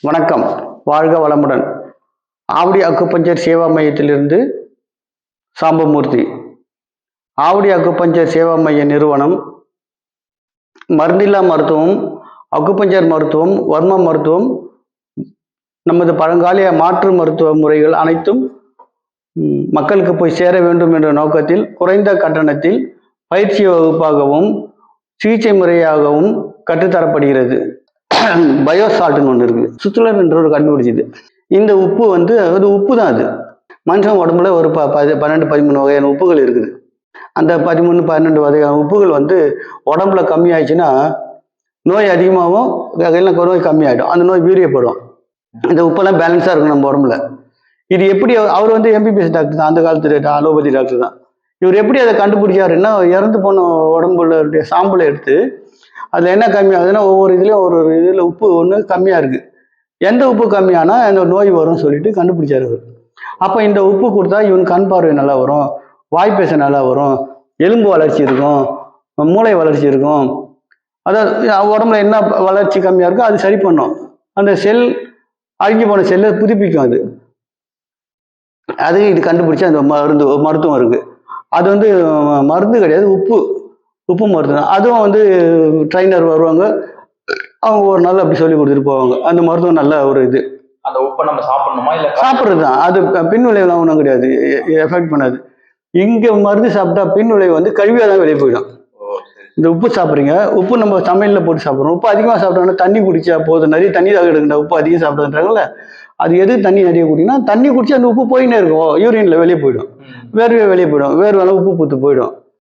வணக்கம், வாழ்க வளமுடன். ஆவடி அக்குபஞ்சர் சேவா மையத்திலிருந்து சாம்பமூர்த்தி. ஆவடி அக்குபஞ்சர் சேவா மைய நிறுவனம் மருந்தில்லா மருத்துவம், அக்குபஞ்சர் மருத்துவம், வர்ம மருத்துவம், நமது பழங்கால மாற்று மருத்துவ முறைகள் அனைத்தும் மக்களுக்கு போய் சேர வேண்டும் என்ற நோக்கத்தில் குறைந்த கட்டணத்தில் பயிற்சி வகுப்பாகவும் சிகிச்சை முறையாகவும் கற்றுத்தரப்படுகிறது. பயோசால்ட்னு ஒன்று இருக்குது, சுற்றுலர் என்றவர் கண்டுபிடிச்சது. இந்த உப்பு வந்து அது உப்பு தான். அது மனுஷன் உடம்புல ஒரு 12-13 வகையான உப்புகள் இருக்குது. அந்த 13-12 வகையான உப்புகள் வந்து உடம்புல கம்மியாயிடுச்சுன்னா நோய் அதிகமாகவும் நோய் கம்மியாயிடும். அந்த நோய் வீரியப்படும். இந்த உப்பெல்லாம் பேலன்ஸாக இருக்கும் நம்ம உடம்புல. இது எப்படி அவர் வந்து எம்பிபிஎஸ் டாக்டர் தான், அந்த காலத்து அலோபதி டாக்டர் தான். இவர் எப்படி அதை கண்டுபிடிச்சாருன்னா, இறந்து போன உடம்புல சாம்பலை எடுத்து அதில் என்ன கம்மியாகுதுன்னா ஒவ்வொரு இதுலேயும் ஒரு இதில் உப்பு ஒன்று கம்மியாக இருக்குது. எந்த உப்பு கம்மியானா அந்த நோய் வரும்னு சொல்லிட்டு கண்டுபிடிச்சார் அவர். அப்போ இந்த உப்பு கொடுத்தா இவன் கண் பார்வை நல்லா வரும், வாய்ப்பேச நல்லா வரும், எலும்பு வளர்ச்சி இருக்கும், மூளை வளர்ச்சி இருக்கும். அதாவது உடம்புல என்ன வளர்ச்சி கம்மியாக இருக்கோ அது சரி பண்ணும். அந்த செல் அழுகி போன செல்லை புதுப்பிக்கும். அது இது கண்டுபிடிச்சி அந்த மருத்துவம் இருக்குது. அது வந்து மருந்து கிடையாது, உப்பு மருந்து தான். அதுவும் வந்து ட்ரைனர் வருவாங்க, அவங்க ஒரு நாள் அப்படி சொல்லி கொடுத்துட்டு போவாங்க. அந்த மருத்துவம் நல்ல ஒரு இது. அந்த உப்பை நம்ம சாப்பிடணுமா இல்லை சாப்பிட்றது தான். அது பின் விளைவுலாம் ஒன்றும் கிடையாது, எஃபெக்ட் பண்ணாது. இங்கே மருந்து சாப்பிட்டா பின் விளைவு வந்து கழிவாக தான் வெளியே போயிடும். இந்த உப்பு சாப்பிட்றீங்க, உப்பு நம்ம சமையலில் போட்டு சாப்பிட்றோம். உப்பு அதிகமாக சாப்பிட்டோம்னா தண்ணி குடிச்சா போதும், நிறைய தண்ணி தான் எடுக்கணும். உப்பு அதிகம் சாப்பிட்றதுன்றாங்கல்ல, அது எது தண்ணி நிறைய குடிக்கணும், தண்ணி குடிச்சு அந்த உப்பு போயின்னே இருக்கும், யூரின்ல வெளியே போயிடும், வேர்வை வெளியே போயிடும், வேர்வைலாம் உப்பு பூத்து போயிடும்.